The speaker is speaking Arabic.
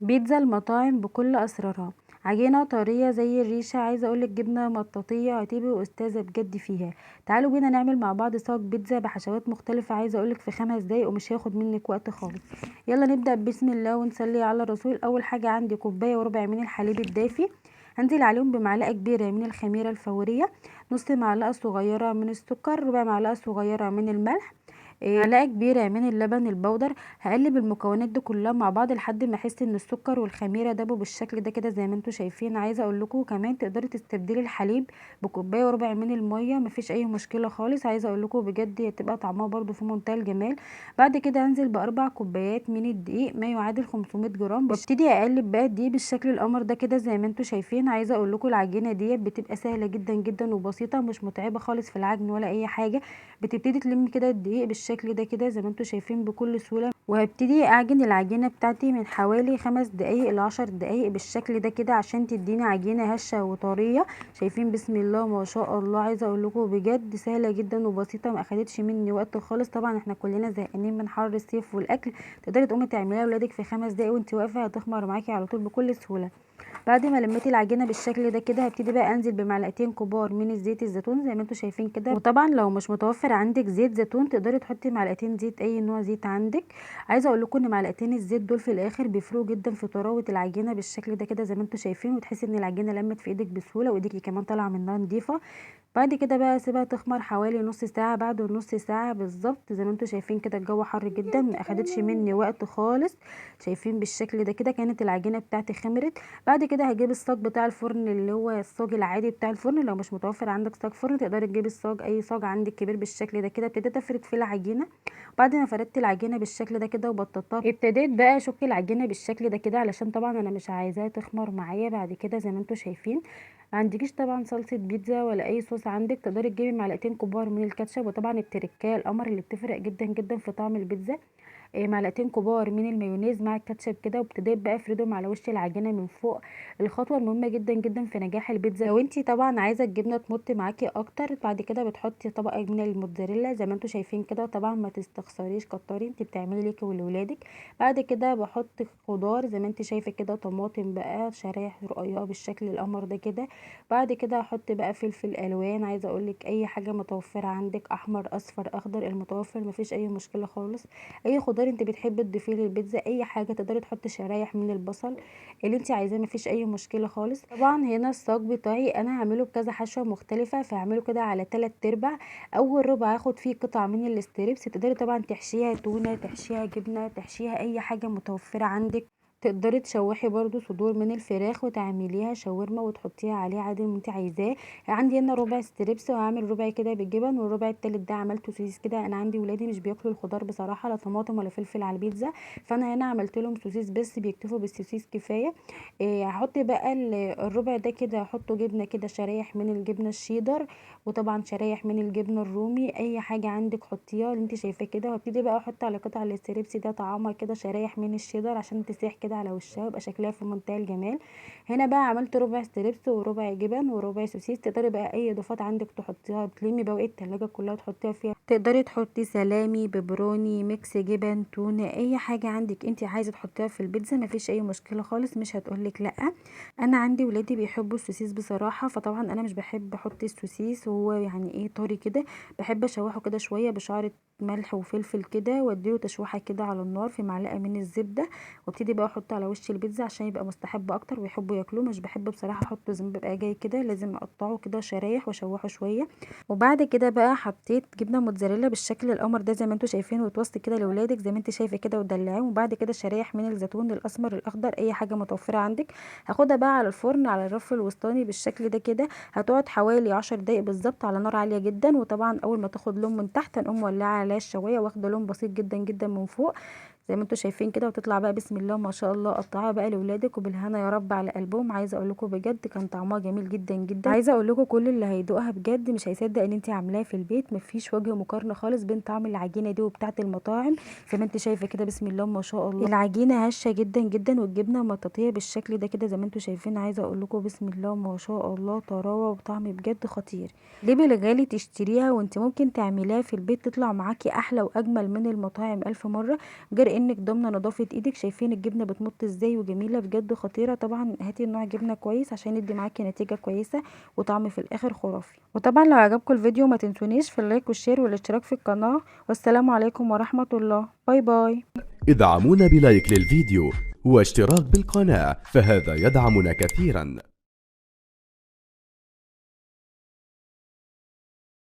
بيتزا المطاعم بكل اسرارها، عجينه طريه زي الريشه، عايزه اقولك جبنه مطاطيه، هتبقي استاذه بجد فيها. تعالوا بينا نعمل مع بعض صاج بيتزا بحشوات مختلفه، عايزه اقولك في 5 دقايق ومش هياخد منك وقت خالص. يلا نبدا بسم الله ونصلي على الرسول. اول حاجه عندي كوبايه وربع من الحليب الدافي، هنزل عليهم بمعلقه كبيره من الخميره الفوريه، نص معلقه صغيره من السكر، ربع معلقه صغيره من الملح، معلقه كبيره من اللبن البودر. هقلب المكونات دي كلها مع بعض لحد ما احس ان السكر والخميره دابوا بالشكل ده كده زي ما انتم شايفين. عايزه اقول لكم كمان تقدري تستبدلي الحليب بكوبايه وربع من الميه، مفيش اي مشكله خالص. عايزه اقول لكم بجد هتبقى طعمها برده في منتهى الجمال. بعد كده هنزل باربع كوبايات من الدقيق، ما يعادل 500 جرام، وابتدي اقلب بقى الدقيق بالشكل القمر ده كده زي ما انتم شايفين. عايزه اقول لكم العجينه ديت بتبقى سهله جدا جدا وبسيطه، مش متعبه خالص في العجن ولا اي حاجه. بتبتدي تلم كده الدقيق بالشكل ده كده زي ما انتم شايفين بكل سهوله، وهبتدي اعجن العجينه بتاعتي من حوالي 5 دقايق ل10 دقايق بالشكل ده كده عشان تديني عجينه هشه وطريه. شايفين بسم الله ما شاء الله. عايزه اقول لكم بجد سهله جدا وبسيطه، ما اخدتش مني وقت خالص. طبعا احنا كلنا زهقانين من حر الصيف والاكل، تقدري تقومي تعمليها لاولادك في 5 دقايق وانت واقفه، هتخمر معاكي على طول بكل سهوله. بعد ما لميت العجينه بالشكل ده كده هبتدي بقى انزل بمعلقتين كبار من الزيت الزيتون زي ما انتم شايفين كده. وطبعا لو مش متوفر عندك زيت زيتون تقدري تحطي معلقتين زيت، اي نوع زيت عندك. عايزه اقول لكم ان معلقتين الزيت دول في الاخر بيفرقوا جدا في طراوه العجينه بالشكل ده كده زي ما انتم شايفين، وتحسي ان العجينه لمت في ايدك بسهوله وايديكي كمان طالعه منها نضيفه. بعد كده بقى اسيبها تخمر حوالي نص ساعه. بعد النص ساعه بالظبط زي ما انتم شايفين كده الجو حر جدا، ما اخدتش مني وقت خالص. شايفين بالشكل ده كده كانت العجينه بتاعتي خمرت. بعد كده هجيب الصاج بتاع الفرن اللي هو الصاج العادي بتاع الفرن، لو مش متوفر عندك صاج فرن تقدري تجيبي الصاج، اي صاج عندك كبير بالشكل ده كده. ابتديت افرد في العجينه. بعد ما فردت العجينه بالشكل ده كده وبططتها، ابتديت بقى اشك العجينه بالشكل ده كده علشان طبعا انا مش عايزاها تخمر معايا بعد كده زي ما انتم شايفين. ما عندكيش طبعا صلصه بيتزا ولا اي صوص عندك تقدري تجيبي معلقتين كبار من الكاتشب. وطبعا التركايه القمر اللي بتفرق جدا جدا في طعم البيتزا، معلقتين كبار من المايونيز مع الكاتشب كده، وابتديت بقى افردهم على وش العجينه من فوق. الخطوه المهمه جدا جدا في نجاح البيتزا. لو انتي طبعا عايزه الجبنه تمط معاكي اكتر بعد كده بتحطي طبقه من الموتزاريلا زي ما انتم شايفين كده. طبعا ما تستخسريش كتري، انتي بتعملي ليكي ولولادك. بعد كده بحط خضار زي ما انتي شايفه كده، طماطم بقى شرايح رقيقه بالشكل القمر ده كده. بعد كده احط بقى فلفل الوان، عايزه اقولك اي حاجه متوفره عندك، احمر اصفر اخضر، المتوفر مفيش اي مشكله خالص. اي خضار انت بتحبي تضيفيه للبيتزا، اي حاجه تقدري تحطي شرايح من البصل اللي انت عايزاه، مفيش اي مشكله خالص. طبعا هنا الصاج بتاعي انا هعمله بكذا حشوه مختلفه، فهعمله كده على 3/4. اول ربع هاخد فيه قطع من الاستريبس، تقدري طبعا تحشيها تونه، تحشيها جبنه، تحشيها اي حاجه متوفره عندك. تقدري تشوحي برضو صدور من الفراخ وتعمليها شاورما وتحطيها عليه عادي اللي انت عايزاه. عندي هنا ربع ستريبس وهعمل ربع كده بالجبن، والربع التالت ده عملته سوسيس كده. انا عندي ولادي مش بياكلوا الخضار بصراحه، لا طماطم ولا فلفل على البيتزا، فانا هنا عملت لهم سوسيس بس بيكتفوا بالسوسيس كفايه. هحط بقى الربع ده كده هحطه جبنه كده، شرايح من الجبنه الشيدر، وطبعا شرايح من الجبنه الرومي، اي حاجه عندك حطيها اللي انت شايفاه كده. وابتدي بقى احط على قطع الستريبس ده طعامها كده شرايح من الشيدر عشان تسيح كده على وشها ويبقى شكلها في منتهى الجمال. هنا بقى عملت ربع ستريبس وربع جبن وربع سوسيس. تقدري بقى اي اضافات عندك تحطيها، بتلمي بواقي التلاجة كلها تحطيها فيها. تقدري تحطي سلامي، بيبروني، ميكس جبن، تونه، اي حاجه عندك انت عايزه تحطيها في البيتزا مفيش اي مشكله خالص، مش هتقولك لا. انا عندي ولادي بيحبوا السوسيس بصراحه، فطبعا انا مش بحب احط السوسيس وهو يعني ايه طري كده، بحب اشوحه كده شويه بشعره ملح وفلفل كده، واديله تشويحه كده على النار في معلقه من الزبده، وابتدي بقى احطه على وش البيتزا عشان يبقى مستحب اكتر ويحبوا ياكلوه. مش بحب بصراحه احطه زي ما بيبقى جاي كده، لازم اقطعه كده شرايح واشوحه شويه. وبعد كده بقى حطيت جبنه موتزاريلا بالشكل القمر ده زي ما انتم شايفين، وتوست كده لاولادك زي ما انت شايفه كده ودلعيهم. وبعد كده شرايح من الزيتون الاسمر الاخضر، اي حاجه متوفره عندك. هاخدها بقى على الفرن على الرف الوسطاني بالشكل ده كده، هتقعد حوالي 10 دقايق بالظبط على نار عاليه جدا. وطبعا اول ما تاخد لون من تحت نقوم مولعه عليها الشوايه واخده لون بسيط جدا جدا من فوق زي ما انتم شايفين كده، وتطلع بقى بسم الله ما شاء الله. قطعها بقى لاولادك وبالهنا يا رب على قلبهم. عايزه اقول لكم بجد كان طعمها جميل جدا جدا. عايزه اقول لكم كل اللي هيدوقها بجد مش هيصدق ان انت عاملاها في البيت. مفيش وجه مقارنه خالص بين طعم العجينه دي وبتاعه المطاعم. زي ما انت شايفه كده بسم الله ما شاء الله، العجينه هشه جدا جدا والجبنه مطاطيه بالشكل ده كده زي ما انتم شايفين. عايزه اقول لكم بسم الله ما شاء الله طراوه وطعم بجد خطير. ليه بالغالي تشتريها وانت ممكن تعمليها في البيت تطلع معاكي احلى واجمل من المطاعم الف مره. غير كأنك ضامنه نظافه ايدك. شايفين الجبنه بتمط ازاي وجميله بجد خطيره. طبعا هاتي نوع جبنه كويس عشان يدي معاكي نتيجه كويسه وطعم في الاخر خرافي. وطبعا لو عجبكم الفيديو ما تنسونيش في اللايك والشير والاشتراك في القناه. والسلام عليكم ورحمه الله. باي باي. ادعمونا بلايك للفيديو واشتراك بالقناة، فهذا يدعمنا كثيرا.